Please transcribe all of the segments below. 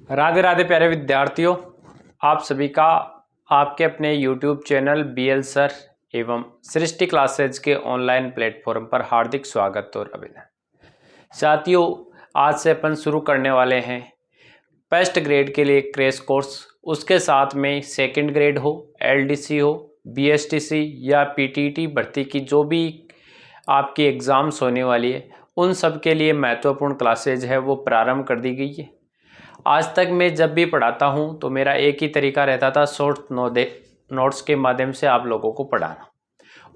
राधे राधे प्यारे विद्यार्थियों, आप सभी का आपके अपने YouTube चैनल BL सर एवं सृष्टि क्लासेज के ऑनलाइन प्लेटफॉर्म पर हार्दिक स्वागत और अभिनंदन। साथियों, आज से अपन शुरू करने वाले हैं फर्स्ट ग्रेड के लिए क्रैश कोर्स। उसके साथ में सेकंड ग्रेड हो, LDC हो, BSTC या PTT भर्ती की जो भी आपकी एग्ज़ाम्स होने वाली है, उन सब के लिए महत्वपूर्ण क्लासेज है वो प्रारंभ कर दी गई है। आज तक मैं जब भी पढ़ाता हूं तो मेरा एक ही तरीका रहता था, शॉर्ट नोट्स के माध्यम से आप लोगों को पढ़ाना।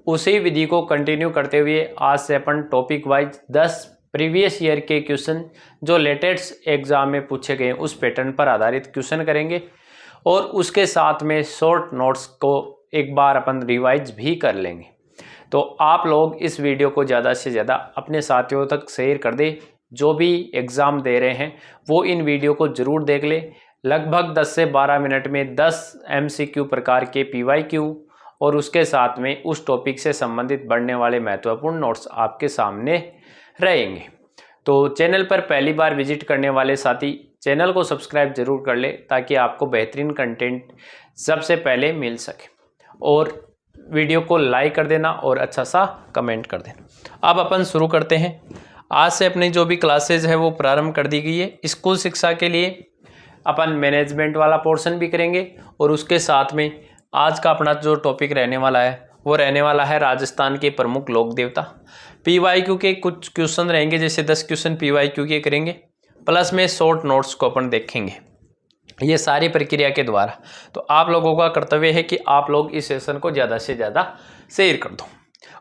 उसी विधि को कंटिन्यू करते हुए आज से अपन टॉपिक वाइज 10 प्रीवियस ईयर के क्वेश्चन जो लेटेस्ट एग्जाम में पूछे गए उस पैटर्न पर आधारित क्वेश्चन करेंगे और उसके साथ में शॉर्ट नोट्स को एक बार अपन रिवाइज भी कर लेंगे। तो आप लोग इस वीडियो को ज़्यादा से ज़्यादा अपने साथियों तक शेयर कर दें। जो भी एग्ज़ाम दे रहे हैं वो इन वीडियो को ज़रूर देख ले। लगभग 10 से 12 मिनट में 10 MCQ प्रकार के PYQ और उसके साथ में उस टॉपिक से संबंधित बढ़ने वाले महत्वपूर्ण नोट्स आपके सामने रहेंगे। तो चैनल पर पहली बार विजिट करने वाले साथी चैनल को सब्सक्राइब जरूर कर ले ताकि आपको बेहतरीन कंटेंट सबसे पहले मिल सके, और वीडियो को लाइक कर देना और अच्छा सा कमेंट कर देना। अब अपन शुरू करते हैं। आज से अपनी जो भी क्लासेज है वो प्रारंभ कर दी गई है। स्कूल शिक्षा के लिए अपन मैनेजमेंट वाला पोर्शन भी करेंगे और उसके साथ में आज का अपना जो टॉपिक रहने वाला है वो रहने वाला है राजस्थान के प्रमुख लोक देवता। PYQ के कुछ क्वेश्चन रहेंगे, जैसे 10 क्वेश्चन PYQ के करेंगे, प्लस में शॉर्ट नोट्स को अपन देखेंगे ये सारी प्रक्रिया के द्वारा। तो आप लोगों का कर्तव्य है कि आप लोग इस सेशन को ज़्यादा से ज़्यादा शेयर कर दो।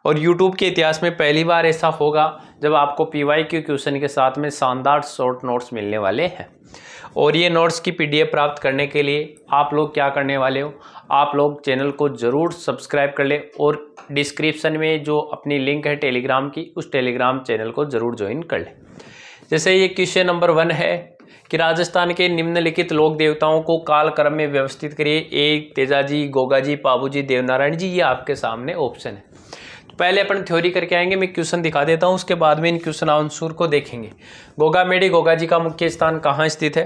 और YouTube के इतिहास में पहली बार ऐसा होगा जब आपको PYQ क्वेश्चन के साथ में शानदार शॉर्ट नोट्स मिलने वाले हैं। और ये नोट्स की PDF प्राप्त करने के लिए आप लोग क्या करने वाले हो, आप लोग चैनल को ज़रूर सब्सक्राइब कर ले और डिस्क्रिप्शन में जो अपनी लिंक है टेलीग्राम की, उस टेलीग्राम चैनल को ज़रूर ज्वाइन कर ले। जैसे ये क्वेश्चन नंबर 1 है कि राजस्थान के निम्नलिखित लोक देवताओं को काल क्रम में व्यवस्थित करिए। एक तेजाजी, गोगाजी, पाबूजी, देवनारायण जी, ये आपके सामने ऑप्शन है। पहले अपन थ्योरी करके आएंगे, मैं क्वेश्चन दिखा देता हूं, उसके बाद में इन क्वेश्चन आंसर को देखेंगे। गोगामेडी गोगा जी का मुख्य स्थान कहाँ स्थित है?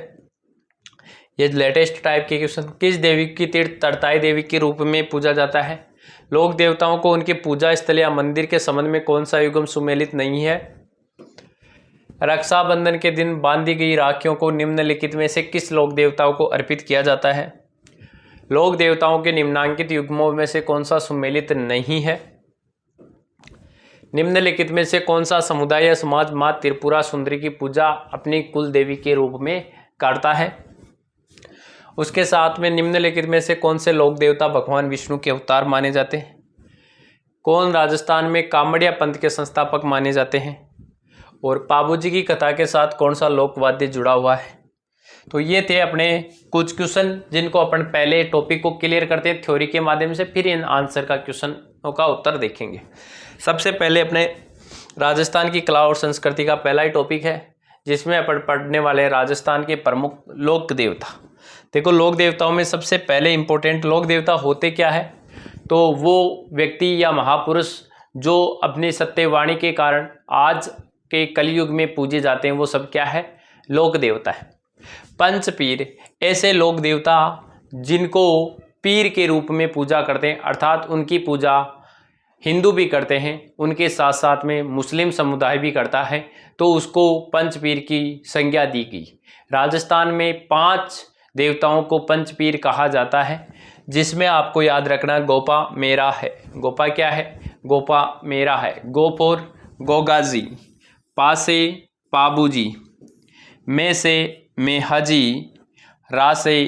ये लेटेस्ट टाइप के क्वेश्चन। किस देवी की तीर्थ तरताई देवी के रूप में पूजा जाता है? लोक देवताओं को उनके पूजा स्थल या मंदिर के संबंध में कौन सा युगम सुमेलित नहीं है? रक्षाबंधन के दिन बांधी गई राखियों को निम्नलिखित में से किस लोक देवताओं को अर्पित किया जाता है? लोक देवताओं के निम्नांकित युग्मों में से कौन सा सुमेलित नहीं है? निम्नलिखित में से कौन सा समुदाय या समाज मां त्रिपुरा सुंदरी की पूजा अपनी कुल देवी के रूप में करता है? उसके साथ में निम्नलिखित में से कौन से लोक देवता भगवान विष्णु के अवतार माने जाते हैं? कौन राजस्थान में कामड़िया पंथ के संस्थापक माने जाते हैं? और पाबूजी की कथा के साथ कौन सा लोकवाद्य जुड़ा हुआ है? तो ये थे अपने कुछ क्वेश्चन जिनको अपन पहले टॉपिक को क्लियर करते हैं थ्योरी के माध्यम से, फिर इन आंसर का क्वेश्चनों का उत्तर देखेंगे। सबसे पहले अपने राजस्थान की कला और संस्कृति का पहला ही टॉपिक है जिसमें अपन पढ़ने वाले राजस्थान के प्रमुख लोक देवता। देखो, लोक देवताओं में सबसे पहले इंपॉर्टेंट लोक देवता होते क्या है? तो वो व्यक्ति या महापुरुष जो अपनी सत्यवाणी के कारण आज के कलयुग में पूजे जाते हैं, वो सब क्या है? लोक देवता है। पंचपीर ऐसे लोक देवता जिनको पीर के रूप में पूजा करते हैं, अर्थात उनकी पूजा हिंदू भी करते हैं, उनके साथ साथ में मुस्लिम समुदाय भी करता है, तो उसको पंचपीर की संज्ञा दी गई। राजस्थान में 5 देवताओं को पंचपीर कहा जाता है, जिसमें आपको याद रखना गोपा मेरा है। गोपा क्या है? गोपा मेरा है। गोपुर गोगाजी, पासे पाबूजी, में से मेहजी, रासे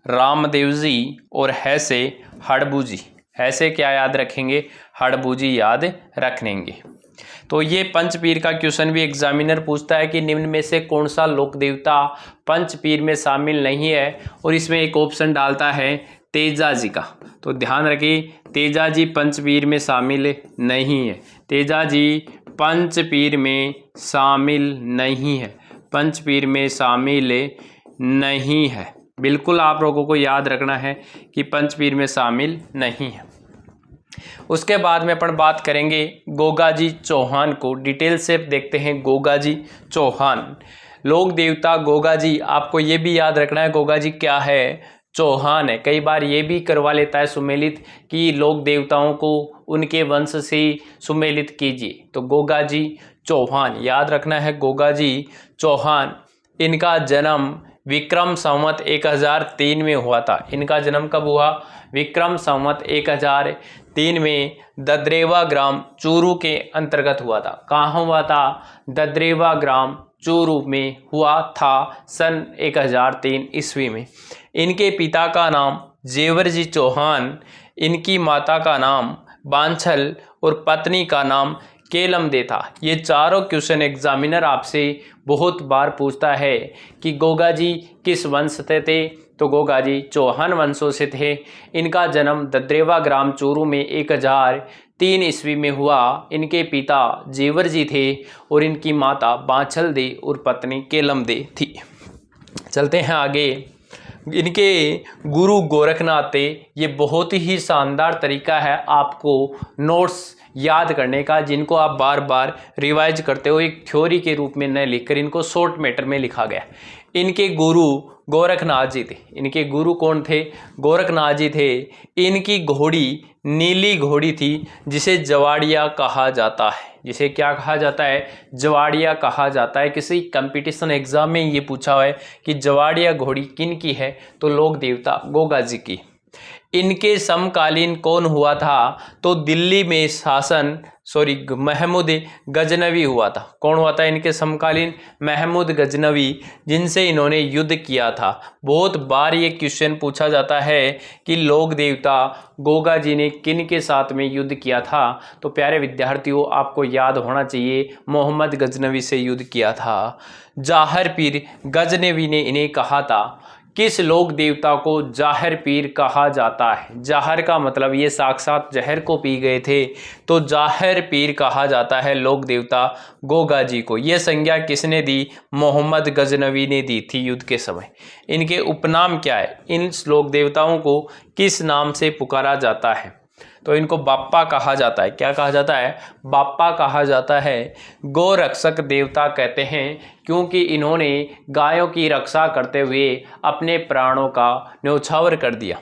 रामदेव जी और है से हड़बूजी। ऐसे क्या याद रखेंगे? हड़बूजी याद रखेंगे। तो ये पंचपीर का क्वेश्चन भी एग्जामिनर पूछता है कि निम्न में से कौन सा लोक देवता पंचपीर में शामिल नहीं है, और इसमें एक ऑप्शन डालता है तेजाजी का। तो ध्यान रखिए, तेजाजी पंचपीर में शामिल नहीं है। तेजाजी पंचपीर में शामिल नहीं है, पंचपीर में शामिल नहीं है। बिल्कुल आप लोगों को याद रखना है कि पंचपीर में शामिल नहीं है। उसके बाद में अपन बात करेंगे गोगाजी चौहान को। डिटेल से देखते हैं गोगाजी चौहान। लोक देवता गोगा जी, आपको ये भी याद रखना है गोगा जी क्या है, चौहान है। कई बार ये भी करवा लेता है सुमेलित कि लोक देवताओं को उनके वंश से सुमेलित कीजिए, तो गोगा जी चौहान याद रखना है, गोगा जी चौहान। इनका जन्म विक्रम संवत 1003 में हुआ था। इनका जन्म कब हुआ? विक्रम संवत 1003 में ददरेवा ग्राम चूरू के अंतर्गत हुआ था। कहाँ हुआ था? ददरेवा ग्राम चूरू में हुआ था सन 1003 ईस्वी में। इनके पिता का नाम जेवरजी चौहान, इनकी माता का नाम बांछल और पत्नी का नाम केलमदे था। ये चारों क्वेश्चन एग्जामिनर आपसे बहुत बार पूछता है कि गोगा जी किस वंश से थे, तो गोगा जी चौहान वंशों से थे। इनका जन्म ददरेवा ग्राम चूरू में 1003 ईस्वी में हुआ। इनके पिता जेवर जी थे और इनकी माता बांछल दे और पत्नी केलम दे थी। चलते हैं आगे। इनके गुरु गोरखनाथ थे। ये बहुत ही शानदार तरीका है आपको नोट्स याद करने का, जिनको आप बार बार रिवाइज करते हो, एक थ्योरी के रूप में न लिखकर इनको शॉर्ट मैटर में लिखा गया। इनके गुरु गोरखनाथ जी थे। इनके गुरु कौन थे? गोरखनाथ जी थे। इनकी घोड़ी नीली घोड़ी थी, जिसे जवाड़िया कहा जाता है। जिसे क्या कहा जाता है? जवाड़िया कहा जाता है। किसी कंपटीशन एग्जाम में ये पूछा हुआ है कि जवाड़िया घोड़ी किन की है, तो लोक देवता गोगा जी की। इनके समकालीन कौन हुआ था? तो दिल्ली में शासन महमूद गजनवी हुआ था। कौन हुआ था इनके समकालीन? महमूद गजनवी, जिनसे इन्होंने युद्ध किया था। बहुत बार ये क्वेश्चन पूछा जाता है कि लोक देवता गोगा जी ने किन के साथ में युद्ध किया था, तो प्यारे विद्यार्थियों आपको याद होना चाहिए मोहम्मद गजनवी से युद्ध किया था। जाहर पीर गजनवी ने इन्हें कहा था। किस लोक देवता को जाहर पीर कहा जाता है? जाहर का मतलब ये साक्षात जहर को पी गए थे, तो जाहर पीर कहा जाता है लोक देवता गोगा जी को। यह संज्ञा किसने दी? मोहम्मद गजनवी ने दी थी युद्ध के समय। इनके उपनाम क्या है? इन लोक देवताओं को किस नाम से पुकारा जाता है? तो इनको बाप्पा कहा जाता है। क्या कहा जाता है? बाप्पा कहा जाता है। गोरक्षक देवता कहते हैं क्योंकि इन्होंने गायों की रक्षा करते हुए अपने प्राणों का न्यौछावर कर दिया।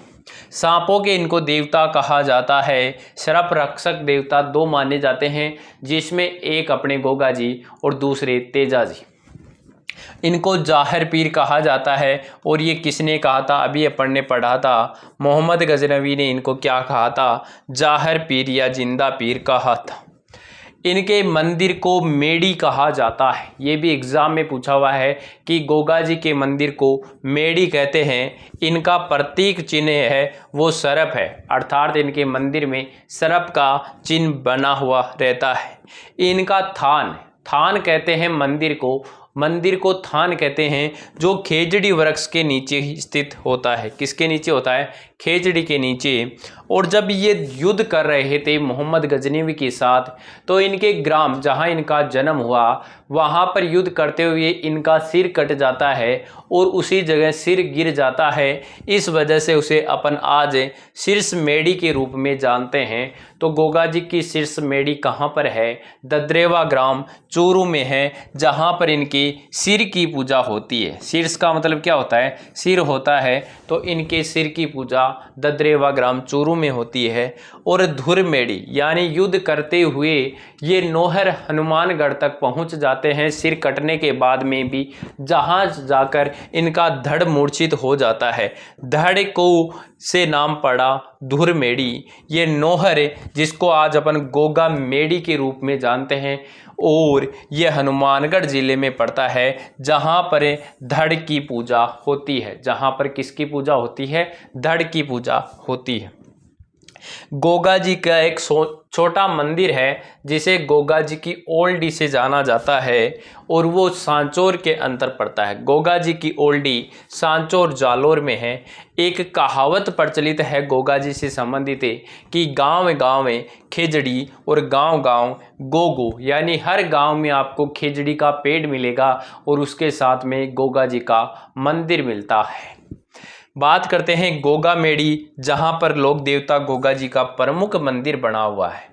सांपों के इनको देवता कहा जाता है। सर्प रक्षक देवता दो माने जाते हैं, जिसमें एक अपने गोगा जी और दूसरे तेजा जी। इनको जाहर पीर कहा जाता है। और ये किसने कहा था? अभी अपन ने पढ़ा था, मोहम्मद गजनवी ने इनको क्या कहा था? जाहर पीर या जिंदा पीर कहा था। इनके मंदिर को मेड़ी कहा जाता है। ये भी एग्जाम में पूछा हुआ है कि गोगा जी के मंदिर को मेड़ी कहते हैं। इनका प्रतीक चिन्ह है वो सर्प है, अर्थात इनके मंदिर में सर्प का चिन्ह बना हुआ रहता है। इनका थान, थान कहते हैं मंदिर को, मंदिर को थान कहते हैं, जो खेजड़ी वृक्ष के नीचे ही स्थित होता है। किसके नीचे होता है? खेजड़ी के नीचे। और जब ये युद्ध कर रहे थे मोहम्मद गजनवी के साथ, तो इनके ग्राम जहां इनका जन्म हुआ वहां पर युद्ध करते हुए इनका सिर कट जाता है और उसी जगह सिर गिर जाता है। इस वजह से उसे अपन आज शीर्ष मेड़ी के रूप में जानते हैं। तो गोगा जी की शीर्ष मेड़ी कहाँ पर है? ददरेवा ग्राम चूरू में है, जहाँ पर इनकी सिर की पूजा होती है। शीर्ष का मतलब क्या होता है? सिर होता है। तो इनके सिर की पूजा ददरेवा ग्राम चूरू में होती है। और धुर मेड़ी यानी युद्ध करते हुए ये नौहर हनुमानगढ़ तक पहुंच जाते हैं सिर कटने के बाद में भी, जहां जाकर इनका धड़ मूर्छित हो जाता है। धड़ को से नाम पड़ा धुर मेड़ी। ये नौहर जिसको आज अपन गोगा मेड़ी के रूप में जानते हैं, और ये हनुमानगढ़ जिले में पड़ता है, जहाँ पर धड़ की पूजा होती है। जहाँ पर किसकी पूजा होती है? धड़ की पूजा होती है। गोगा जी का एक छोटा मंदिर है जिसे गोगा जी की ओल्डी से जाना जाता है, और वो सांचौर के अंदर पड़ता है। गोगा जी की ओल्डी सांचौर जालोर में है। एक कहावत प्रचलित है गोगा जी से संबंधित है कि गांव गांव में खेजड़ी और गांव गांव गोगो, यानी हर गांव में आपको खेजड़ी का पेड़ मिलेगा और उसके साथ में गोगा जी का मंदिर मिलता है। बात करते हैं गोगा मेड़ी, जहां पर लोक देवता गोगा जी का प्रमुख मंदिर बना हुआ है।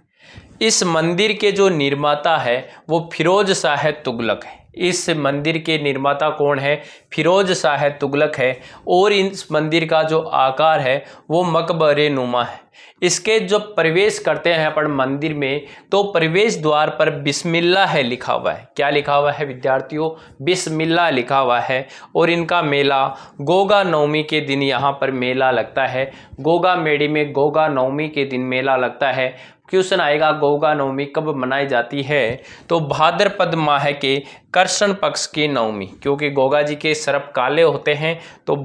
इस मंदिर के जो निर्माता है वो फिरोज शाह तुगलक है। इस मंदिर के निर्माता कौन है? फिरोज शाह तुगलक है। और इस मंदिर का जो आकार है वो मकबरे नुमा है। इसके जो प्रवेश करते हैं अपन मंदिर में, तो प्रवेश द्वार पर बिस्मिल्लाह है लिखा हुआ है। क्या लिखा हुआ है विद्यार्थियों? बिस्मिल्लाह लिखा हुआ है। और इनका मेला गोगा नवमी के दिन यहाँ पर मेला लगता है। गोगा मेड़ी में गोगा नवमी के दिन मेला लगता है। क्वेश्चन आएगा गोगा नवमी कब मनाई जाती है? तो भाद्रपद माह के कृष्ण पक्ष की नवमी, क्योंकि गोगा जी के सर्प काले होते हैं, तो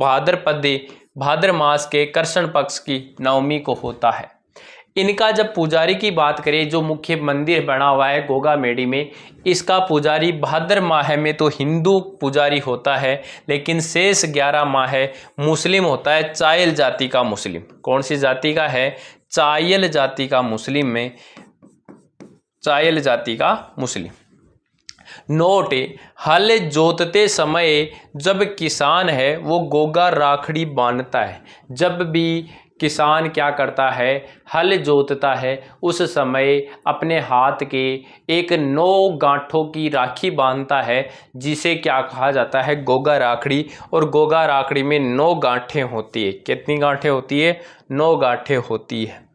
भाद्र मास के कृष्ण पक्ष की नवमी को होता है। इनका जब पुजारी की बात करें, जो मुख्य मंदिर बना हुआ है गोगा मेड़ी में, इसका पुजारी भाद्र माह में तो हिंदू पुजारी होता है, लेकिन शेष 11 माह मुस्लिम होता है, चायल जाति का मुस्लिम। कौन सी जाति का है? चायल जाति का मुस्लिम में, चायल जाति का मुस्लिम। नोट, हल जोतते समय जब किसान है वो गोगा राखड़ी बांधता है। जब भी किसान क्या करता है? हल जोतता है, उस समय अपने हाथ के एक 9 गांठों की राखी बांधता है, जिसे क्या कहा जाता है? गोगा राखड़ी। और गोगा राखड़ी में 9 गांठें होती है। कितनी गांठें होती है? 9 गांठें होती है।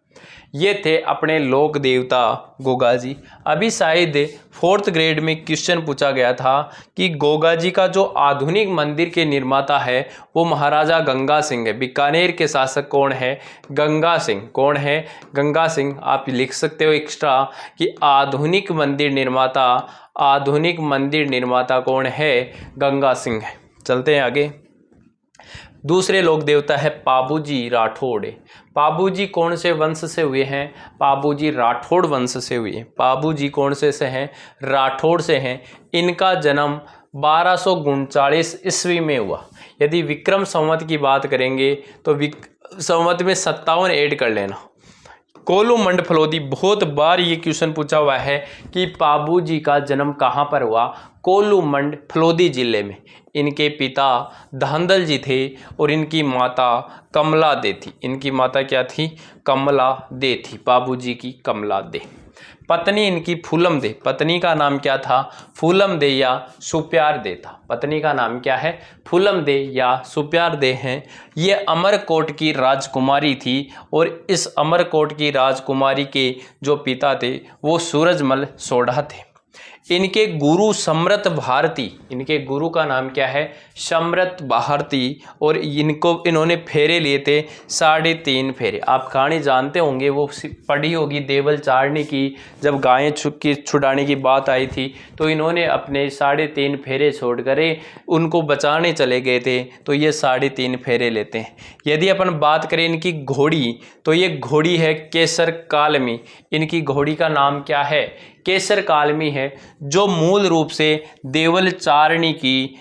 ये थे अपने लोक देवता गोगा जी। अभी शायद 4th ग्रेड में क्वेश्चन पूछा गया था कि गोगा जी का जो आधुनिक मंदिर के निर्माता है वो महाराजा गंगा सिंह है। बीकानेर के शासक कौन है? गंगा सिंह। कौन है? गंगा सिंह। आप लिख सकते हो एक्स्ट्रा कि आधुनिक मंदिर निर्माता कौन है? गंगा सिंह है। चलते हैं आगे। दूसरे लोक देवता है पाबूजी राठौड़। पाबूजी कौन से वंश से हुए हैं? पाबूजी राठौड़ वंश से हुए हैं। पाबूजी कौन से हैं? राठौड़ से हैं। इनका जन्म 1239 ईस्वी में हुआ। यदि विक्रम संवत की बात करेंगे तो संवत में 57 ऐड कर लेना। कोलूमंड फलोदी, बहुत बार ये क्वेश्चन पूछा हुआ है कि पाबूजी का जन्म कहाँ पर हुआ? कोलूमंड फलोदी जिले में। इनके पिता धांधल जी थे और इनकी माता कमला दे थी। इनकी माता क्या थी? कमला दे थी। पाबूजी की कमला दे। पत्नी इनकी फूलम दे। पत्नी का नाम क्या था? फूलम दे या सुप्यार दे था। पत्नी का नाम क्या है? फूलम दे या सुप्यार दे हैं। ये अमरकोट की राजकुमारी थी और इस अमरकोट की राजकुमारी के जो पिता थे वो सूरजमल सोढ़ा थे। इनके गुरु सम्रत भारती। इनके गुरु का नाम क्या है? सम्रत भारती। और इन्होंने फेरे लिए थे 3.5 फेरे। आप कहानी जानते होंगे, वो पढ़ी होगी देवल चारणी की। जब गायें छुड़ाने की बात आई थी तो इन्होंने अपने 3.5 फेरे छोड़कर उनको बचाने चले गए थे, तो ये 3.5 फेरे लेते हैं। यदि अपन बात करें इनकी घोड़ी, तो ये घोड़ी है केसर कालमी। इनकी घोड़ी का नाम क्या है? केसर कालमी है, जो मूल रूप से देवल चारणी की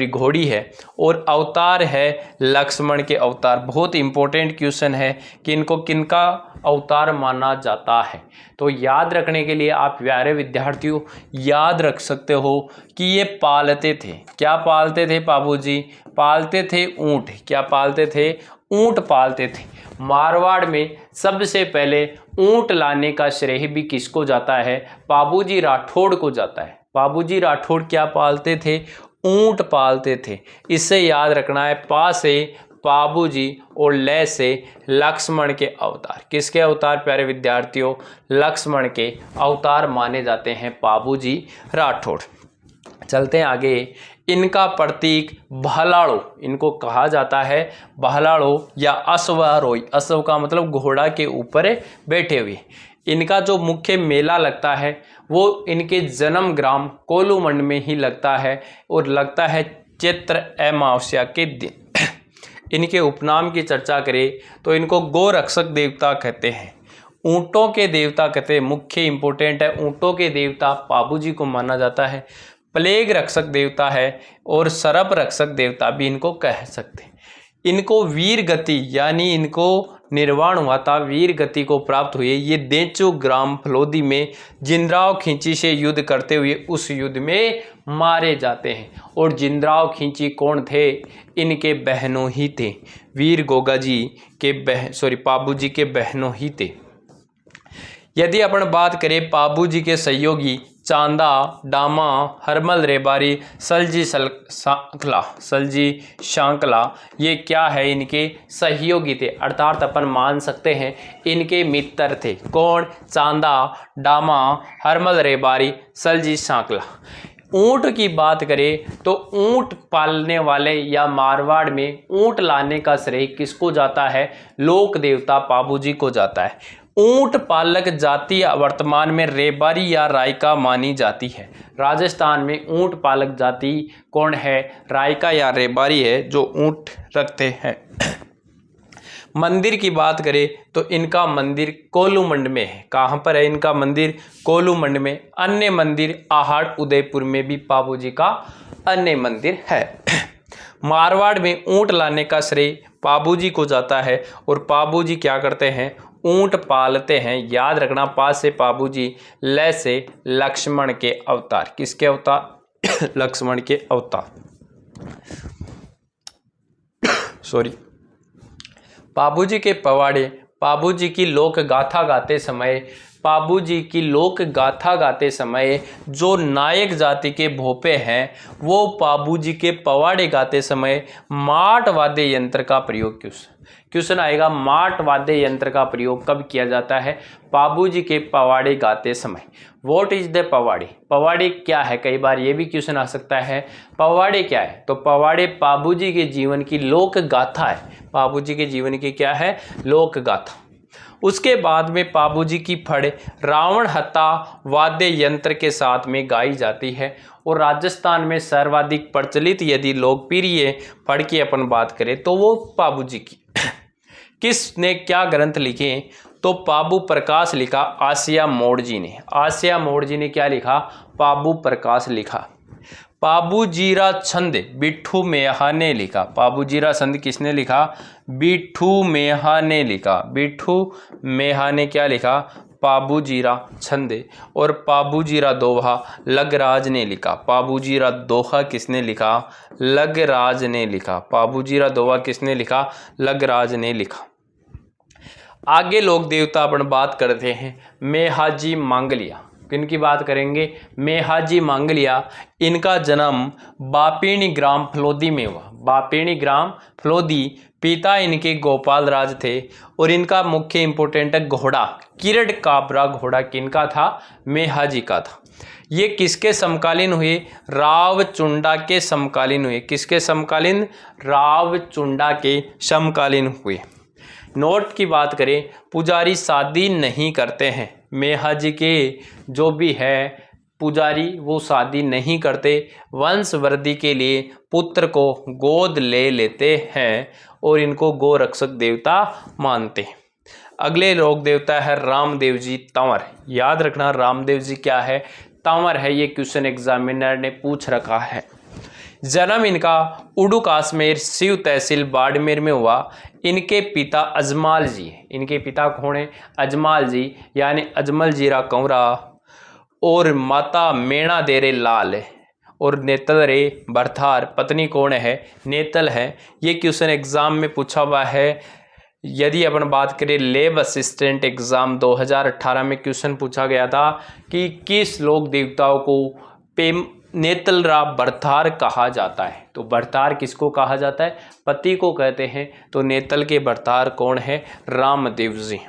घोड़ी है। और अवतार है लक्ष्मण के अवतार। बहुत इंपॉर्टेंट क्वेश्चन है कि इनको किनका अवतार माना जाता है। तो याद रखने के लिए आप प्यारे विद्यार्थियों याद रख सकते हो कि ये पालते थे। क्या पालते थे पाबूजी? पालते थे ऊंट। क्या पालते थे? ऊंट पालते थे। मारवाड़ में सबसे पहले ऊंट लाने का श्रेय भी किसको जाता है? पाबूजी राठौड़ को जाता है। पाबूजी राठौड़ क्या पालते थे? ऊंट पालते थे। इससे याद रखना है, पा से पाबूजी और ले से लक्ष्मण के अवतार। किसके अवतार प्यारे विद्यार्थियों? लक्ष्मण के अवतार माने जाते हैं पाबूजी राठौड़। चलते हैं आगे। इनका प्रतीक भालाड़ो। इनको कहा जाता है भालाड़ो या अश्वारोही। अश्व का मतलब घोड़ा के ऊपर बैठे हुए। इनका जो मुख्य मेला लगता है वो इनके जन्म ग्राम कोलूमंड में ही लगता है और लगता है चैत्र अमावस्या के दिन। इनके उपनाम की चर्चा करें तो इनको गोरक्षक देवता कहते हैं, ऊंटों के देवता कहते हैं। मुख्य इंपॉर्टेंट है, ऊंटों के देवता पाबूजी को माना जाता है। प्लेग रक्षक देवता है और सरप रक्षक देवता भी इनको कह सकते हैं। इनको वीर गति यानी इनको निर्वाण हुआ था, वीर गति को प्राप्त हुई। ये देचू ग्राम फलोदी में जिंद्राव खींची से युद्ध करते हुए उस युद्ध में मारे जाते हैं। और जिंद्राव खींची कौन थे? इनके बहनों ही थे। वीर गोगा जी के पाबूजी के बहनों ही थे। यदि अपन बात करें पाबूजी के सहयोगी चांदा, डामा, हरमल रेबारी, सलजी शांकला ये क्या है, इनके सहयोगी थे, अर्थात अपन मान सकते हैं इनके मित्र थे। कौन? चांदा, डामा, हरमल रेबारी, सलजी शांकला। ऊंट की बात करें तो ऊंट पालने वाले या मारवाड़ में ऊंट लाने का श्रेय किसको जाता है? लोक देवता पाबूजी को जाता है। ऊंट पालक जाति वर्तमान में रेबारी या रायका मानी जाती है। राजस्थान में ऊंट पालक जाति कौन है? रायका या रेबारी है जो ऊंट रखते हैं। मंदिर की बात करें तो इनका मंदिर कोलूमंड में है। कहाँ पर है इनका मंदिर? कोलूमंड में। अन्य मंदिर आहड़ उदयपुर में भी पाबूजी का अन्य मंदिर है। मारवाड़ में ऊंट लाने का श्रेय पाबूजी को जाता है और पाबूजी क्या करते हैं? ऊंट पालते हैं। याद रखना, पा से पाबूजी, ल से लक्ष्मण के अवतार। किसके अवतार? लक्ष्मण के अवतार। सॉरी। पाबूजी के पवाड़े, पाबूजी की लोक गाथा गाते समय, पाबूजी की लोक गाथा गाते समय जो नायक जाति के भोपे हैं वो पाबूजी के पवाड़े गाते समय माट वाद्य यंत्र का प्रयोग क्वेश्चन आएगा। माट वाद्य यंत्र का प्रयोग कब किया जाता है? पाबूजी के पवाड़े गाते समय। What is the powade? पवाड़े क्या है? कई बार ये भी क्वेश्चन आ सकता है, पवाड़े क्या है? तो पवाड़े पाबूजी के जीवन की लोक गाथा है। पाबूजी के जीवन की क्या है? लोक गाथा। उसके बाद में पाबूजी की फड़ रावण हत्ता वाद्य यंत्र के साथ में गाई जाती है और राजस्थान में सर्वाधिक प्रचलित यदि लोकप्रिय फड़ की अपन बात करें तो वो पाबूजी की। किसने क्या ग्रंथ लिखे? तो पाबू प्रकाश लिखा, आसिया मोड़जी ने। आसिया मोड़जी ने क्या लिखा? पाबू प्रकाश लिखा। पाबूजीरा छंद बिट्ठू मेहा ने लिखा। पाबूजीरा छंद किसने लिखा? बिट्ठू मेहा ने लिखा। बिट्ठू मेहा ने क्या लिखा? पाबूजीरा छंद। और पाबूजीरा दोहा लगराज ने लिखा। पाबूजीरा दोहा किसने लिखा? लगराज ने लिखा। पाबूजीरा दोहा किसने लिखा? लगराज ने लिखा। आगे लोक देवता अपन बात करते हैं मेहाजी मांगलिया। किनकी बात करेंगे? मेहाजी मांगलिया। इनका जन्म बापिणी ग्राम फलोदी में हुआ। बापिणी ग्राम फलोदी। पिता इनके गोपाल राज थे और इनका मुख्य इंपोर्टेंट घोड़ा किरड काबरा घोड़ा किनका था? मेहाजी का था। ये किसके समकालीन हुए? रावचुंडा के समकालीन हुए। किसके समकालीन? रावचुंडा के समकालीन हुए। नोट की बात करें, पुजारी शादी नहीं करते हैं। मेहाजी के जो भी है पुजारी वो शादी नहीं करते, वंश वृद्धि के लिए पुत्र को गोद ले लेते हैं और इनको गोरक्षक देवता मानते हैं। अगले लोक देवता है रामदेव जी तंवर। याद रखना रामदेव जी क्या है? तंवर है। ये क्वेश्चन एग्जामिनर ने पूछ रखा है। जन्म इनका उडू काश्मीर शिव तहसील बाड़मेर में हुआ। इनके पिता अजमाल जी हैं। इनके पिता कौन है? अजमाल जी यानी अजमल जीरा कंवरा और माता मेणा देरे लाल है और नेतल रे भरथार पत्नी कौन है? नेतल है। ये क्वेश्चन एग्जाम में पूछा हुआ है। यदि अपन बात करें लेब असिस्टेंट एग्जाम 2018 में क्वेश्चन पूछा गया था कि किस लोक देवताओं को नेतलरा भरथार कहा जाता है? तो भरथार किसको कहा जाता है? पति को कहते हैं। तो नेतल के भरथार कौन है? रामदेव जी।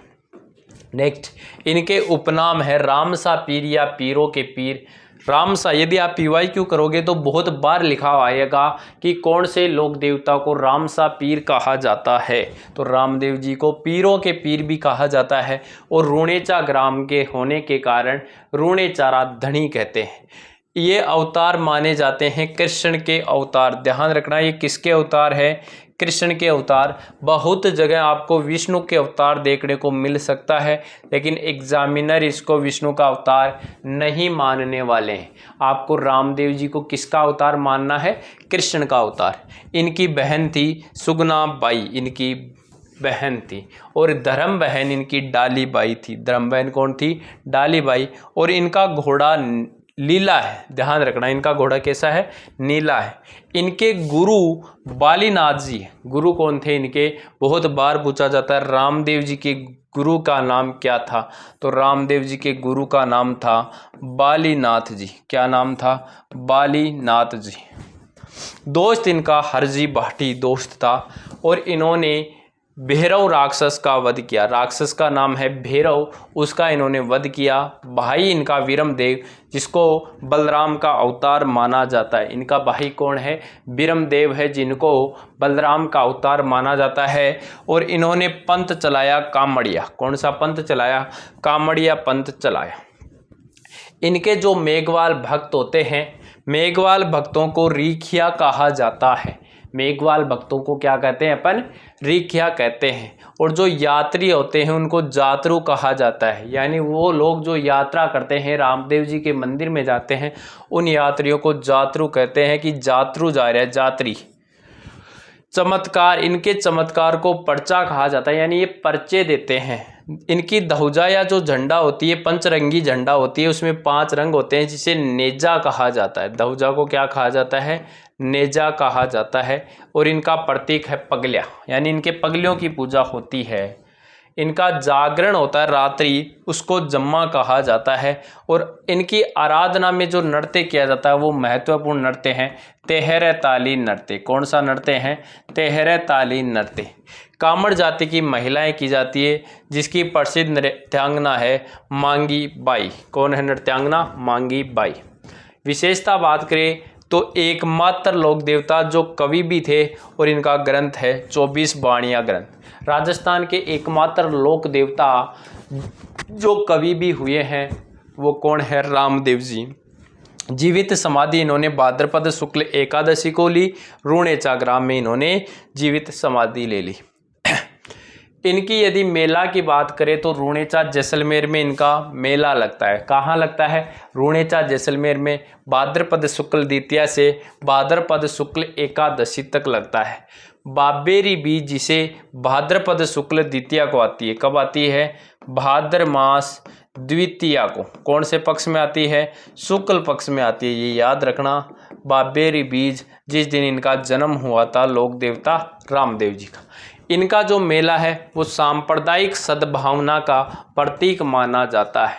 नेक्स्ट, इनके उपनाम है रामसा पीर या पीरों के पीर। रामसा, यदि आप PYQ करोगे तो बहुत बार लिखा आएगा कि कौन से लोक देवता को रामसा पीर कहा जाता है। तो रामदेव जी को पीरों के पीर भी कहा जाता है और रूणेचा ग्राम के होने के कारण रूणेचारा धनी कहते हैं। ये अवतार माने जाते हैं कृष्ण के अवतार। ध्यान रखना ये किसके अवतार है? कृष्ण के अवतार। बहुत जगह आपको विष्णु के अवतार देखने को मिल सकता है लेकिन एग्जामिनर इसको विष्णु का अवतार नहीं मानने वाले हैं। आपको रामदेव जी को किसका अवतार मानना है? कृष्ण का अवतार। इनकी बहन थी सुगना बाई, इनकी बहन थी और धर्म बहन इनकी डाली बाई थी। धर्म बहन कौन थी? डाली बाई। और इनका घोड़ा लीला है, ध्यान रखना, इनका घोड़ा कैसा है, नीला है। इनके गुरु बालीनाथ जी, गुरु कौन थे इनके, बहुत बार पूछा जाता है रामदेव जी के गुरु का नाम क्या था, तो रामदेव जी के गुरु का नाम था बालीनाथ जी। क्या नाम था, बालीनाथ जी। दोस्त इनका हरजी भाटी दोस्त था, और इन्होंने भैरव राक्षस का वध किया। राक्षस का नाम है भैरव, उसका इन्होंने वध किया। भाई इनका वीरमदेव, जिसको बलराम का अवतार माना जाता है। इनका भाई कौन है, वीरमदेव है, जिनको बलराम का अवतार माना जाता है। और इन्होंने पंथ चलाया कामड़िया। कौन सा पंथ चलाया, कामड़िया पंथ चलाया। इनके जो मेघवाल भक्त होते हैं, मेघवाल भक्तों को रीखिया कहा जाता है। मेघवाल भक्तों को क्या कहते हैं अपन, रीखिया कहते हैं। और जो यात्री होते हैं उनको जातरू कहा जाता है, यानी वो लोग जो यात्रा करते हैं, रामदेव जी के मंदिर में जाते हैं, उन यात्रियों को जातरू कहते हैं कि जातरू जा रहा है, जात्री। चमत्कार, इनके चमत्कार को पर्चा कहा जाता है, यानी ये पर्चे देते हैं। इनकी ध्वजा या जो झंडा होती है, पंचरंगी झंडा होती है, उसमें 5 रंग होते हैं, जिसे नेजा कहा जाता है। ध्वजा को क्या कहा जाता है, नेजा कहा जाता है। और इनका प्रतीक है पगलिया, यानी इनके पगलियों की पूजा होती है। इनका जागरण होता है रात्रि, उसको जम्मा कहा जाता है। और इनकी आराधना में जो नृत्य किया जाता है वो महत्वपूर्ण नृत्य हैं, तेहरे ताली नृत्य। कौन सा नृत्य है, तेहरे ताली नृत्य। कामड़ जाति की महिलाएं की जाती है, जिसकी प्रसिद्ध नृत्यांगना है मांगी बाई। कौन है नृत्यांगना, मांगी बाई। विशेषता बात करें तो एकमात्र लोक देवता जो कवि भी थे, और इनका ग्रंथ है 24 वाणियाँ ग्रंथ। राजस्थान के एकमात्र लोक देवता जो कवि भी हुए हैं वो कौन है, रामदेव जी। जीवित समाधि इन्होंने भाद्रपद शुक्ल एकादशी को ली। रूणेचा ग्राम में इन्होंने जीवित समाधि ले ली। इनकी यदि मेला की बात करें तो रूणेचा जैसलमेर में इनका मेला लगता है। कहाँ लगता है, रूणेचा जैसलमेर में। भाद्रपद शुक्ल द्वितीया से भाद्रपद शुक्ल एकादशी तक लगता है। बाबेरी बीज जिसे भाद्रपद शुक्ल द्वितीया को आती है, कब आती है, भाद्र मास द्वितीया को। कौन से पक्ष में आती है, शुक्ल पक्ष में आती है, ये याद रखना। बाबेरी बीज जिस दिन इनका जन्म हुआ था लोक देवता रामदेव जी का। इनका जो मेला है वो सांप्रदायिक सद्भावना का प्रतीक माना जाता है।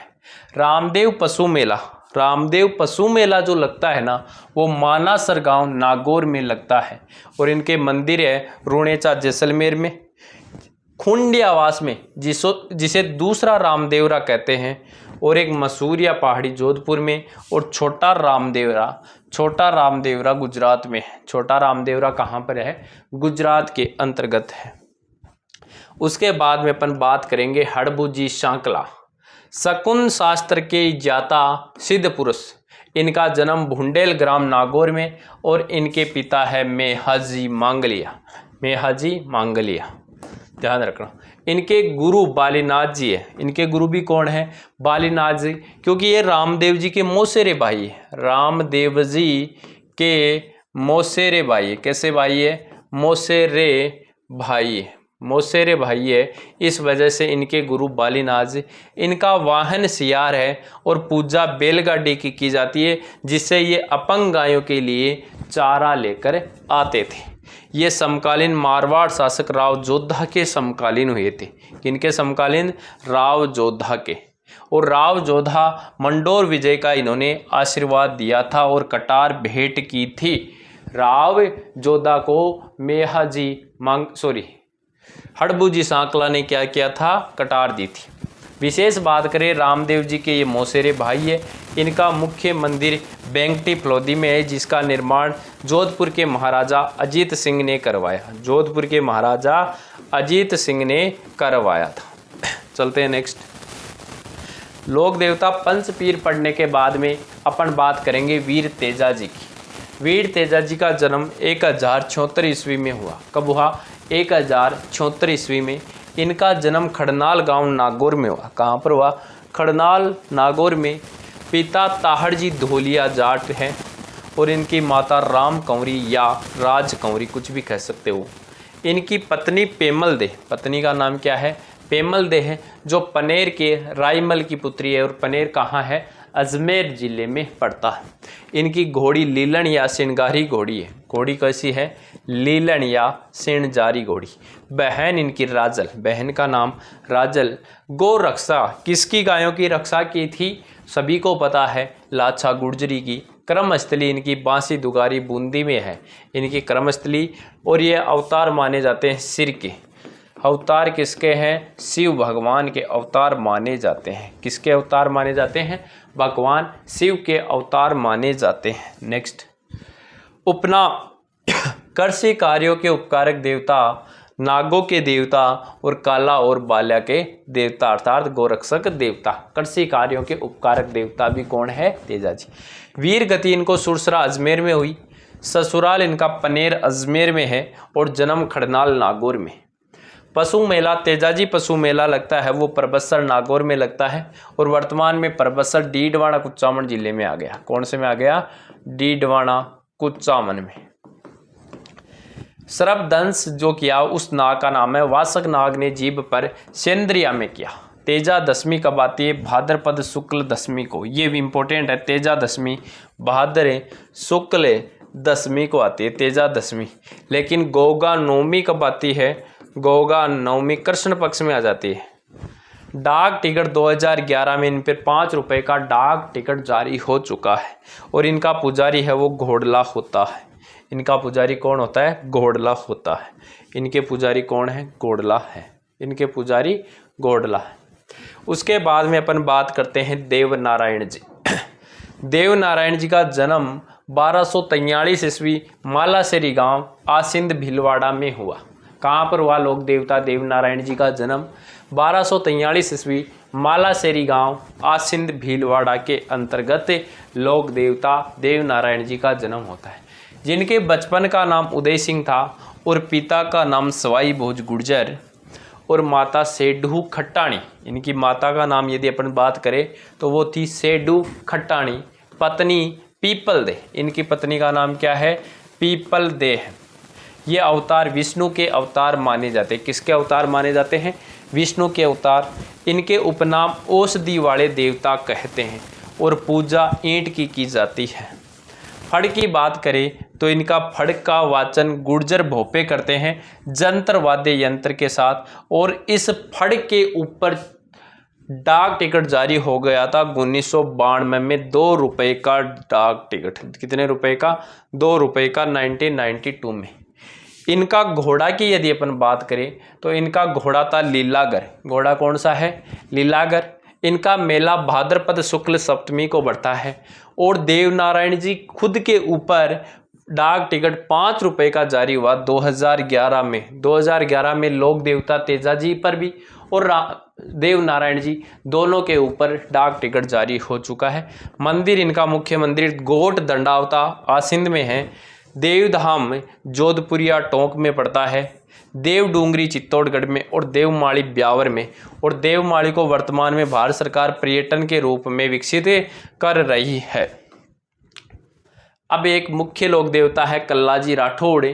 रामदेव पशु मेला, रामदेव पशु मेला जो लगता है ना, वो मानासर गांव नागौर में लगता है। और इनके मंदिर है रूणेचा जैसलमेर में, खुंडियावास में, जिसे दूसरा रामदेवरा कहते हैं, और एक मसूरिया पहाड़ी जोधपुर में, और छोटा रामदेवरा गुजरात में है। छोटा रामदेवरा कहाँ पर है, गुजरात के अंतर्गत है। उसके बाद में अपन बात करेंगे हड़बूजी सांकला, शकुन शास्त्र के ज्ञाता सिद्ध पुरुष। इनका जन्म भुंडेल ग्राम नागौर में, और इनके पिता है मेहाजी मांगलिया। ध्यान रखना। इनके गुरु बालीनाथ जी है। इनके गुरु भी कौन है, बालीनाथ जी, क्योंकि ये रामदेव जी के मौसेरे भाई है। रामदेव जी के मौसेरे भाई है। कैसे भाई है, मौसेरे भाई है। इस वजह से इनके गुरु बालीनाथ जी। इनका वाहन सियार है, और पूजा बैलगाड़ी की जाती है, जिससे ये अपंग गायों के लिए चारा लेकर आते थे। ये समकालीन मारवाड़ शासक राव जोधा के समकालीन हुए थे। किनके समकालीन, राव जोधा के। और राव जोधा मंडोर विजय का इन्होंने आशीर्वाद दिया था और कटार भेंट की थी। राव जोधा को हड़बूजी सांकला ने क्या किया था, कटार दी थी। विशेष बात करें रामदेव जी के ये मौसेरे भाई है। इनका मुख्य मंदिर बेंगटी फलोदी में है, जिसका निर्माण जोधपुर के महाराजा अजीत सिंह ने करवाया था। चलते हैं नेक्स्ट। लोक देवता पंचपीर पढ़ने के बाद में अपन बात करेंगे वीर तेजा जी की। वीर तेजा जी का जन्म 1076 ईस्वी में हुआ। कब हुआ, 1076 ईस्वी में। इनका जन्म खड़नाल गांव नागौर में हुआ। कहाँ पर हुआ, खड़नाल नागौर में। पिता ताहड़ जी धोलिया जाट हैं, और इनकी माता राम कंवरी या राज कंवरी, कुछ भी कह सकते हो। इनकी पत्नी पेमल दे, पत्नी का नाम क्या है, पेमल दे है, जो पनेर के राईमल की पुत्री है। और पनेर कहाँ है, अजमेर जिले में पड़ता है। इनकी घोड़ी लीलन या श्रृंगारी घोड़ी है। घोड़ी कैसी है? लीलन या श्रृंगारी घोड़ी। बहन इनकी राजल, बहन का नाम राजल। गौ रक्षा, किसकी गायों की रक्षा की थी? सभी को पता है, लाछा गुर्जरी की। कर्मस्थली इनकी बांसी दुगारी बूंदी में है, इनकी कर्मस्थली। और ये अवतार माने जाते हैं सिर के। अवतार किसके हैं? शिव भगवान के अवतार माने जाते हैं। किसके अवतार माने जाते हैं? भगवान शिव के अवतार माने जाते हैं। नेक्स्ट, उपनाम कृषि कार्यों के उपकारक देवता, नागों के देवता और काला और बाल्या के देवता अर्थात गोरक्षक देवता। कृषि कार्यों के उपकारक देवता भी कौन है? तेजा जी। वीर गति इनको सुरसरा अजमेर में हुई, ससुराल इनका पनेर अजमेर में है और जन्म खड़नाल नागौर में। पशु मेला, तेजाजी पशु मेला लगता है वो परबत्सर नागौर में लगता है और वर्तमान में परबत्सर डीडवाना कुचामन जिले में आ गया। कौन से में आ गया? डीडवाना कुचामन में। सर्पदंश जो किया उस नाग का नाम है वासक नाग ने जीभ पर सेंद्रिया में किया। तेजा दशमी कब आती है? भाद्रपद शुक्ल दशमी को। ये भी इंपॉर्टेंट है, तेजा दशमी भाद्र शुक्ल दशमी को आती है तेजा दशमी। लेकिन गोगा नवमी कब आती है? गोगा नवमी कृष्ण पक्ष में आ जाती है। डाक टिकट 2011 में इन पर 5 रुपए का डाक टिकट जारी हो चुका है और इनका पुजारी है वो घोड़ला होता है। इनका पुजारी कौन होता है? घोड़ला होता है। इनके पुजारी कौन है? घोड़ला है। इनके पुजारी घोड़ला है। उसके बाद में अपन बात करते हैं देव नारायण जी। देव नारायण जी का जन्म 1243 ईस्वी मालासेरी गांव आसिंद भीलवाड़ा में हुआ। कहाँ पर हुआ? लोक देवता देव नारायण जी का जन्म 1243 ईस्वी मालासेरी गांव आसिंद भीलवाड़ा के अंतर्गत लोक देवता देव नारायण जी का जन्म होता है। जिनके बचपन का नाम उदय सिंह था और पिता का नाम सवाई भोज गुर्जर और माता सेडू खट्टाणी। इनकी माता का नाम यदि अपन बात करें तो वो थी सेडू खट्टाणी, पत्नी पीपल दे। इनकी पत्नी का नाम क्या है? पीपल दे है। ये अवतार विष्णु के अवतार माने जाते हैं। किसके अवतार माने जाते हैं? विष्णु के अवतार। इनके उपनाम औषधि वाले देवता कहते हैं और पूजा ईंट की जाती है। फड़ की बात करें तो इनका फड़ का वाचन गुर्जर भोपे करते हैं जंत्र वाद्य यंत्र के साथ। और इस फड़ के ऊपर डाक टिकट जारी हो गया था 1992 में 2 रुपए का डाक टिकट। कितने रुपए का? 2 रुपए का 1992 में। इनका घोड़ा की यदि अपन बात करें तो इनका घोड़ा था लीलागर। घोड़ा कौन सा है? लीलागर। इनका मेला भाद्रपद शुक्ल सप्तमी को बढ़ता है और देव नारायण जी खुद के ऊपर डाक टिकट 5 रुपए का जारी हुआ 2011 में। 2011 में लोक देवता तेजा जी पर भी और देव नारायण जी दोनों के ऊपर डाक टिकट जारी हो चुका है। मंदिर इनका मुख्य मंदिर गोट दंडावता आसिंद में है। देवधाम जोधपुरिया टोंक में पड़ता है। देव डूंगरी चित्तौड़गढ़ में और देवमाली ब्यावर में। और देवमाली को वर्तमान में भारत सरकार पर्यटन के रूप में विकसित कर रही है। अब एक मुख्य लोक देवता है कल्लाजी राठौड़,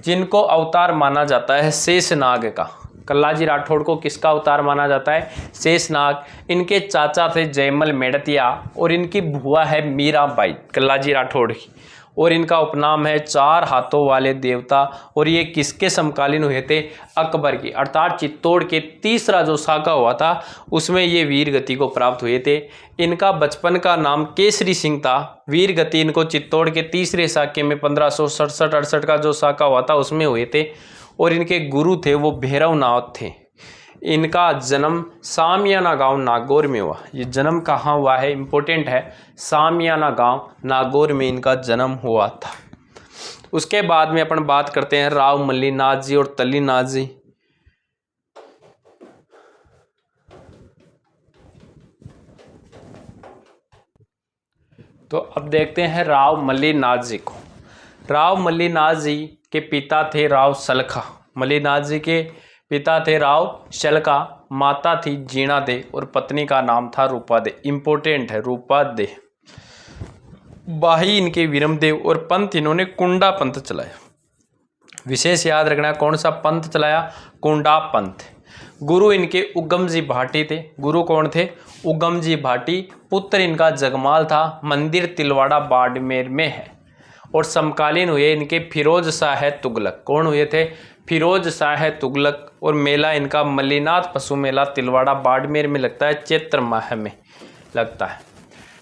जिनको अवतार माना जाता है शेषनाग का। कल्लाजी राठौड़ को किसका अवतार माना जाता है? शेषनाग। इनके चाचा थे जयमल मेड़तिया और इनकी बुआ है मीराबाई कल्लाजी राठौड़ की। और इनका उपनाम है 4 हाथों वाले देवता। और ये किसके समकालीन हुए थे? अकबर की, अर्थात चित्तौड़ के तीसरा जो साका हुआ था उसमें ये वीर गति को प्राप्त हुए थे। इनका बचपन का नाम केसरी सिंह था। वीर गति इनको चित्तौड़ के तीसरे साके में 1567-68 का जो साका हुआ था उसमें हुए थे। और इनके गुरु थे वो भैरवनाथ थे। इनका जन्म सामियाना गांव नागौर में हुआ। ये जन्म कहाँ हुआ है? इंपॉर्टेंट है। सामियाना गांव नागौर में इनका जन्म हुआ था। उसके बाद में अपन बात करते हैं राव मल्लीनाथ जी और तल्लीनाथ जी। तो अब देखते हैं राव मल्लीनाथ जी को। राव मल्लीनाथ जी के पिता थे राव सलखा। मल्लीनाथ जी के पिता थे राव शलका, माता थी जीणा दे और पत्नी का नाम था रूपा दे। इंपॉर्टेंट है रूपा दे। भाई इनके वीरमदेव और पंथ इन्होंने कुंडा पंथ चलाया। विशेष याद रखना कौन सा पंथ चलाया? कुंडा पंथ। गुरु इनके उगम जी भाटी थे। गुरु कौन थे? उगम जी भाटी। पुत्र इनका जगमाल था। मंदिर तिलवाड़ा बाड़मेर में है। और समकालीन हुए इनके फिरोज शाह तुगलक। कौन हुए थे? फिरोज शाह तुगलक। और मेला इनका मल्लीनाथ पशु मेला तिलवाड़ा बाड़मेर में लगता है, चैत्र माह में लगता है।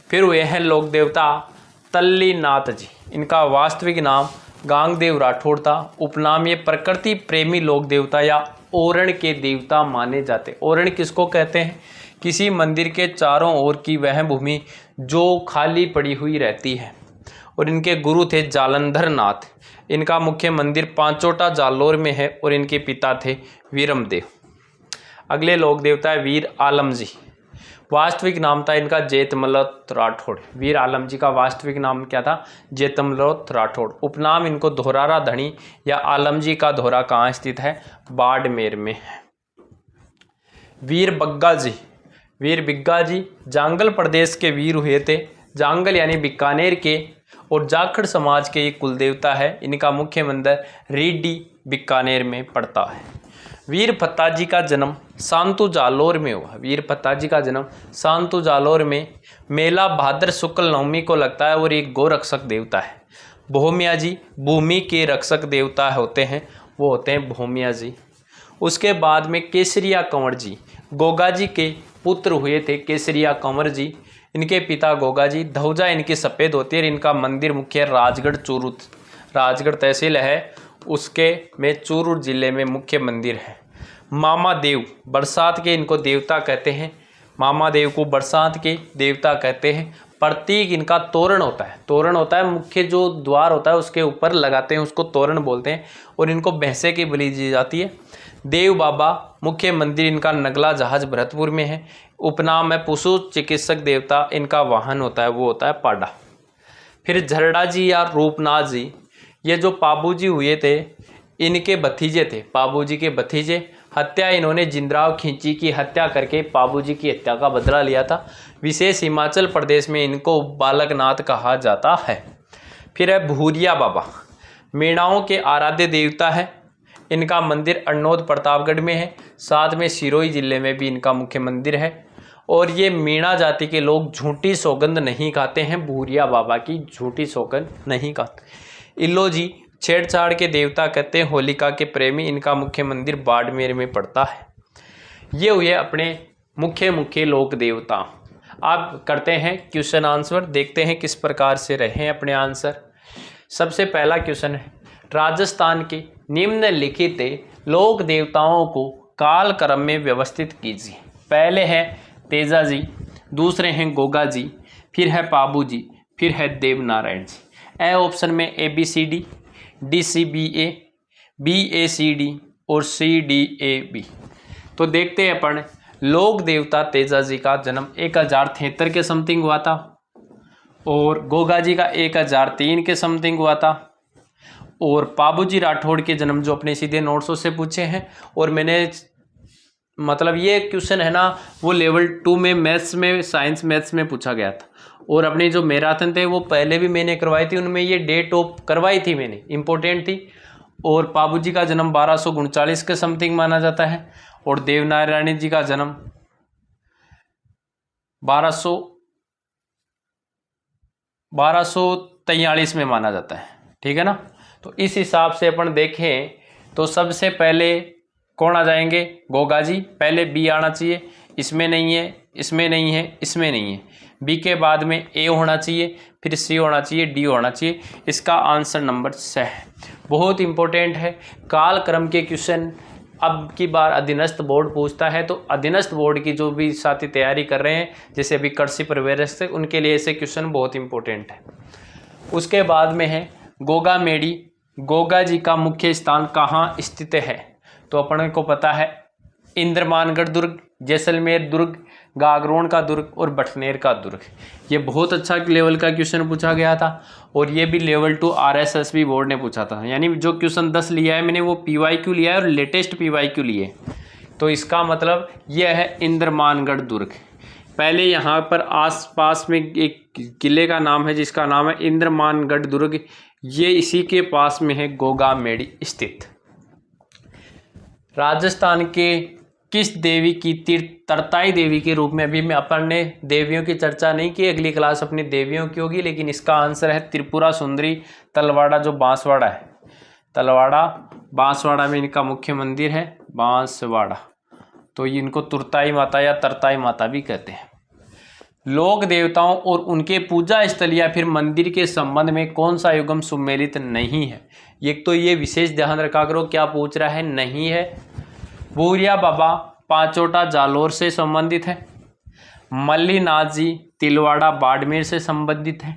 फिर हुए हैं लोक देवता तल्लीनाथ जी। इनका वास्तविक नाम गांगदेव राठौड़ था। उपनाम ये प्रकृति प्रेमी लोक देवता या ओरण के देवता माने जाते। ओरण किसको कहते हैं? किसी मंदिर के चारों ओर की वह भूमि जो खाली पड़ी हुई रहती है। और इनके गुरु थे जालंधर नाथ। इनका मुख्य मंदिर पांचोटा जालोर में है। और इनके पिता थे वीरमदेव। अगले लोक देवता है वीर आलम जी। वास्तविक नाम था इनका जेतमलोत राठौड़। वीर आलम जी का वास्तविक नाम क्या था? जेतमलोत राठौड़। उपनाम इनको धोरारा धनी या आलम जी का धोरा कहाँ स्थित है? बाड़मेर में है। वीर बग्गा जी। वीर बिग्गा जी जांगल प्रदेश के वीर हुए थे। जांगल यानी बीकानेर के और जाखड़ समाज के एक कुल देवता है। इनका मुख्य मंदिर रीडी बीकानेर में पड़ता है। वीर फत्ता जी का जन्म सांतु जालोर में हुआ। वीर फत्ता जी का जन्म सांतु जालोर में मेला भाद्र शुक्ल नवमी को लगता है। और एक गो रक्षक देवता है। भोमिया जी भूमि के रक्षक देवता होते हैं, वो होते हैं भोमिया जी। उसके बाद में केसरिया कंवर जी गोगा जी के पुत्र हुए थे। केसरिया कंवर जी, इनके पिता गोगा जी। ध्वजा इनकी सफ़ेद होती है। इनका मंदिर मुख्य राजगढ़ चूरू, राजगढ़ तहसील है उसके में चूरू जिले में मुख्य मंदिर है। मामा देव बरसात के इनको देवता कहते हैं। मामा देव को बरसात के देवता कहते हैं। प्रतीक इनका तोरण होता है। तोरण होता है मुख्य जो द्वार होता है उसके ऊपर लगाते हैं, उसको तोरण बोलते हैं। और इनको भैंसे की बलि दी जाती है। देव बाबा मुख्य मंदिर इनका नगला जहाज भरतपुर में है। उपनाम है पशु चिकित्सक देवता। इनका वाहन होता है वो होता है पाडा। फिर झरड़ा जी या रूपनाथ जी, ये जो पाबू जी हुए थे इनके भतीजे थे। पाबू जी के भतीजे। हत्या इन्होंने जिंदराव खींची की हत्या करके पाबू जी की हत्या का बदला लिया था। विशेष हिमाचल प्रदेश में इनको बालकनाथ कहा जाता है। फिर है भूरिया बाबा, मीणाओं के आराध्य देवता है। इनका मंदिर अरनोद प्रतापगढ़ में है। साथ में सिरोही जिले में भी इनका मुख्य मंदिर है। और ये मीणा जाति के लोग झूठी सौगंध नहीं खाते हैं। भूरिया बाबा की झूठी सौगंध नहीं खाते। इल्लो जी छेड़छाड़ के देवता कहते हैं, होलिका के प्रेमी। इनका मुख्य मंदिर बाड़मेर में पड़ता है। ये हुए अपने मुख्य लोक देवता। आप करते हैं क्वेश्चन आंसर, देखते हैं किस प्रकार से रहे अपने आंसर। सबसे पहला क्वेश्चन है, राजस्थान के निम्नलिखित लोक देवताओं को काल क्रम में व्यवस्थित कीजिए। पहले है तेजा जी, दूसरे हैं गोगा जी, फिर है पाबू जी, फिर है देवनारायण जी। ए ऑप्शन में ABCD, DCBA, BACD और CDAB। तो देखते हैं अपन। लोक देवता तेजा जी का जन्म 1073 के समथिंग हुआ था। और गोगा जी का 1003 के समथिंग हुआ था। और पाबू जी राठौड़ के जन्म जो अपने सीधे नोट्सों से पूछे हैं। और मैंने मतलब ये क्वेश्चन है ना वो लेवल 2 में मैथ्स में, साइंस मैथ्स में पूछा गया था। और अपने जो मैराथन थे वो पहले भी मैंने करवाई थी, उनमें ये डेट ऑफ करवाई थी मैंने, इम्पोर्टेंट थी। और पाबू जी का जन्म 1239 के समथिंग माना जाता है। और देवनारायण जी का जन्म 1243 में माना जाता है। ठीक है ना। तो इस हिसाब से अपन देखें तो सबसे पहले कौन आ जाएंगे? गोगा जी। पहले बी आना चाहिए, इसमें नहीं है, इसमें नहीं है, इसमें नहीं है। बी के बाद में ए होना चाहिए, फिर सी होना चाहिए, डी होना चाहिए। इसका आंसर नंबर 6 है। बहुत इंपॉर्टेंट है। काल क्रम के क्वेश्चन अब की बार अधीनस्थ बोर्ड पूछता है। तो अधीनस्थ बोर्ड की जो भी साथी तैयारी कर रहे हैं, जैसे अभी कृषि प्रवेश से, उनके लिए ऐसे क्वेश्चन बहुत इंपॉर्टेंट है। उसके बाद में है गोगा मेड़ी। गोगा जी का मुख्य स्थान कहाँ स्थित है? तो अपन को पता है इंद्रमानगढ़ दुर्ग, जैसलमेर दुर्ग, गागरोन का दुर्ग और बटनेर का दुर्ग। ये बहुत अच्छा लेवल का क्वेश्चन पूछा गया था। और ये भी लेवल 2 RSSB बोर्ड ने पूछा था। यानी जो क्वेश्चन 10 लिया है मैंने वो PYQ लिया है और लेटेस्ट PYQ लिए। तो इसका मतलब यह है इंद्रमानगढ़ दुर्ग। पहले यहाँ पर आसपास में एक किले का नाम है जिसका नाम है इंद्रमानगढ़ दुर्ग। ये इसी के पास में है गोगा मेड़ी स्थित। राजस्थान के किस देवी की तरताई देवी के रूप में, अभी मैं अपन ने देवियों की चर्चा नहीं की, अगली क्लास अपनी देवियों की होगी, लेकिन इसका आंसर है त्रिपुरा सुंदरी तलवाड़ा, जो बांसवाड़ा है, तलवाड़ा बांसवाड़ा में इनका मुख्य मंदिर है, बांसवाड़ा। तो ये इनको तुरताई माता या तरताई माता भी कहते हैं। लोक देवताओं और उनके पूजा स्थल या फिर मंदिर के संबंध में कौन सा युगम सुमेलित नहीं है? एक तो ये विशेष ध्यान रखा करो, क्या पूछ रहा है, नहीं है। भूरिया बाबा पांचोटा जालोर से संबंधित है। मल्लीनाथ जी तिलवाड़ा बाड़मेर से संबंधित है।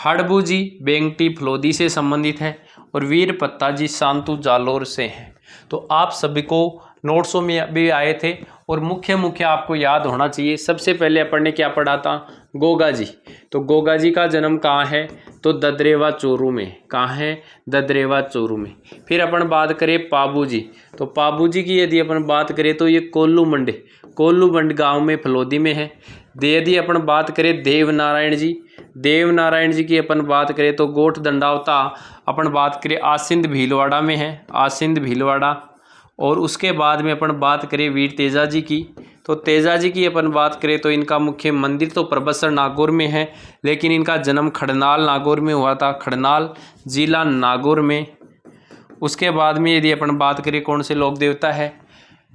हड़बू जी बेंगटी फलोदी से संबंधित है और वीर पत्ता जी सांतु जालोर से हैं। तो आप सभी को नोट्सों में भी आए थे और मुख्य आपको याद होना चाहिए। सबसे पहले अपन ने क्या पढ़ा था, गोगा जी। तो गोगा जी का जन्म कहाँ है, तो ददरेवा चोरू में। कहाँ है, ददरेवा चोरू में। फिर अपन बात करें पाबू जी, तो पाबू जी की यदि अपन बात करें तो ये कोल्लूमंड गांव में फलोदी में है। यदि अपन बात करें देवनारायण जी की अपन बात करें तो गोठ दंडावता अपन बात करें आसिंद भीलवाड़ा में है, आसिंद भीलवाड़ा। और उसके बाद में अपन बात करें वीर तेजा जी की, तो तेजा जी की अपन बात करें तो इनका मुख्य मंदिर तो प्रबसर नागौर में है, लेकिन इनका जन्म खड़नाल नागौर में हुआ था, खड़नाल जिला नागौर में। उसके बाद में यदि अपन बात करें कौन से लोक देवता है,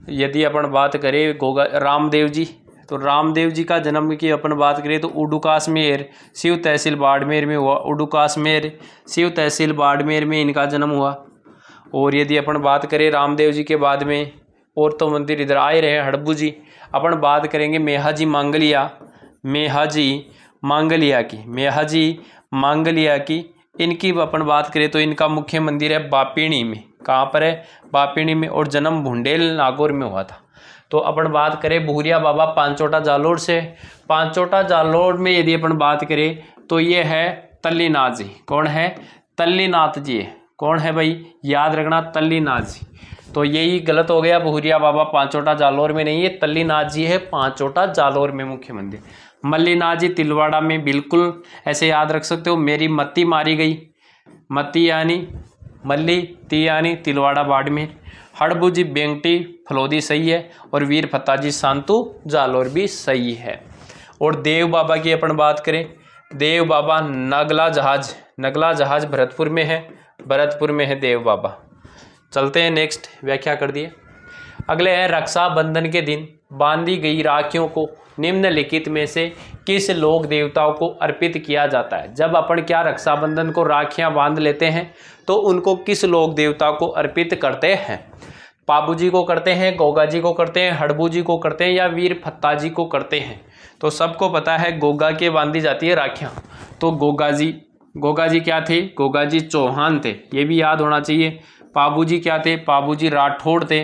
यदि अपन बात करें रामदेव जी, तो रामदेव जी का जन्म की अपन बात करें तो उडुकासमेर शिव तहसील बाड़मेर में हुआ, उडुकासमेर शिव तहसील बाड़मेर में इनका जन्म हुआ। और यदि अपन बात करें रामदेव जी के बाद में और तो मंदिर इधर आए रहे हड़बू जी, अपन बात करेंगे मेहाजी मांगलिया की, इनकी अपन बात करें तो इनका मुख्य मंदिर है बापिणी में। कहाँ पर है, बापिणी में। और जन्म भुंडेल नागौर में हुआ था। तो अपन बात करें भूरिया बाबा पांचोटा जालोर से, पांचोटा जालोर में यदि अपन बात करें तो ये है तल्लीनाथ जी। कौन है, तल्लीनाथ जी है। कौन है भाई, याद रखना, तल्लीनाथ जी। तो यही गलत हो गया, भूरिया बाबा पांचोटा जालोर में नहीं है, तल्लीनाथ जी है पांचोटा जालोर में मुख्य मंदिर। मल्लीनाथ जी तिलवाड़ा में, बिल्कुल ऐसे याद रख सकते हो। मेरी मत्ती मारी गई, मत्ती यानी मल्ली, ती यानी तिलवाड़ा बाड़मेर। हड़बू जी बेंगटी फलोदी सही है और वीर फत्ता जी सांतु जालोर भी सही है। और देव बाबा की अपन बात करें, देव बाबा नगला जहाज भरतपुर में है देव बाबा। चलते हैं नेक्स्ट, व्याख्या कर दिए। अगले है रक्षाबंधन के दिन बांधी गई राखियों को निम्नलिखित में से किस लोक देवताओं को अर्पित किया जाता है? जब अपन क्या रक्षाबंधन को राखियां बांध लेते हैं तो उनको किस लोक देवता को अर्पित करते हैं? पाबू जी को करते हैं, गोगा जी को करते हैं, हड़बू जी को करते हैं या वीर फत्ता जी को करते हैं? तो सबको पता है गोगा के बांधी जाती है राखियां। तो गोगा जी क्या थे, गोगा जी चौहान थे, ये भी याद होना चाहिए। पाबू जी क्या थे, पाबू जी राठौड़ थे,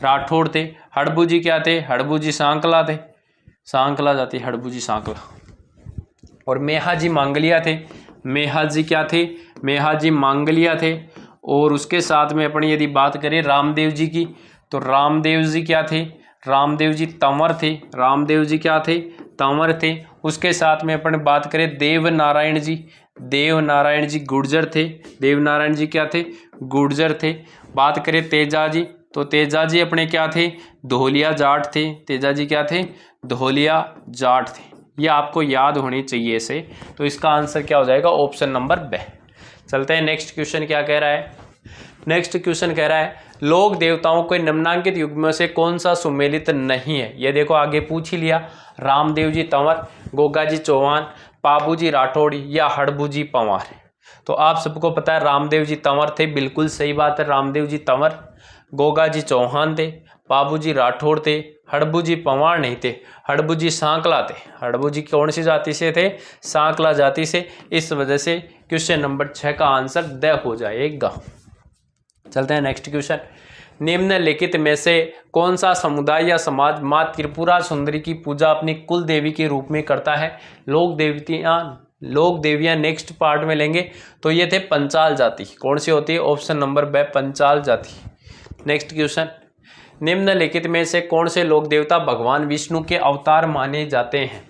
राठौड़ थे। हड़बू जी क्या थे, हड़बू जी सांकला थे, सांकला जाती हड़बू जी सांकला। और मेहा जी मांगलिया थे, मेहा जी क्या थे, मेहा जी मांगलिया थे। और उसके साथ में अपन यदि बात करें रामदेव जी की, तो रामदेव जी क्या थे, रामदेव जी तंवर थे, रामदेव जी क्या थे, तंवर थे। उसके साथ में अपन बात करें देवनारायण जी गुर्जर थे, देवनारायण जी क्या थे, गुर्जर थे। बात करें तेजा जी, तो तेजा जी अपने क्या थे, धोलिया जाट थे, तेजा जी क्या थे, धोलिया जाट थे। ये आपको याद होनी चाहिए इसे। तो इसका आंसर क्या हो जाएगा, ऑप्शन नंबर ब। चलते हैं नेक्स्ट क्वेश्चन, क्या कह रहा है, नेक्स्ट क्वेश्चन कह रहा है लोक देवताओं के निम्नांकित युग्मों से कौन सा सुमेलित नहीं है? ये देखो आगे पूछ ही लिया, रामदेव जी तंवर, गोगा जी चौहान, पाबू जी राठौड़ या हड़बू जी पंवार। तो आप सबको पता है रामदेव जी तंवर थे, बिल्कुल सही बात है, रामदेव जी तंवर। गोगा जी चौहान थे, पाबू जी राठौड़ थे, हड़बू जी पंवार नहीं थे, हड़बू जी सांकला थे। हड़बू जी कौन सी जाति से थे, सांकला जाति से। इस वजह से क्वेश्चन नंबर 6 का आंसर द हो जाएगा। चलते हैं नेक्स्ट क्वेश्चन, निम्नलिखित में से कौन सा समुदाय या समाज माँ त्रिपुरा सुंदरी की पूजा अपनी कुल देवी के रूप में करता है? लोक देवियां नेक्स्ट पार्ट में लेंगे। तो ये थे पंचाल जाति। कौन सी होती है, ऑप्शन नंबर ब पंचाल जाति। नेक्स्ट क्वेश्चन, निम्नलिखित में से कौन से लोक देवता भगवान विष्णु के अवतार माने जाते हैं?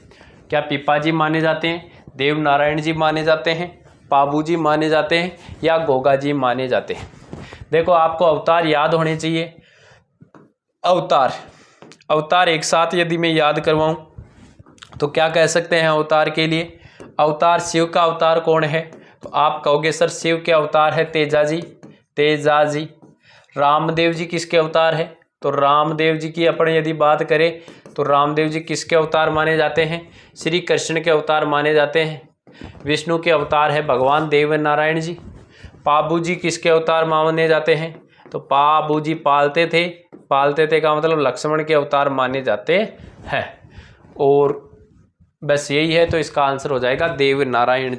क्या पिपाजी माने जाते हैं, देवनारायण जी माने जाते हैं, पाबू जी माने जाते हैं या गोगा जी माने जाते हैं? देखो आपको अवतार याद होने चाहिए। अवतार, अवतार एक साथ यदि मैं याद करवाऊं तो क्या कह सकते हैं अवतार के लिए? अवतार शिव का अवतार कौन है? तो आप कहोगे सर शिव के अवतार है तेजा जी, तेजा जी। रामदेव जी किसके अवतार है? तो रामदेव जी की अपन यदि बात करें तो रामदेव जी किसके अवतार माने जाते हैं? श्री कृष्ण के अवतार माने जाते हैं। विष्णु के अवतार है भगवान देव नारायण जी। पाबू जी किसके अवतार माने जाते हैं? तो पाबू जी पालते थे, पालते थे का मतलब लक्ष्मण के अवतार माने जाते हैं। और बस यही है, तो इसका आंसर हो जाएगा देव नारायण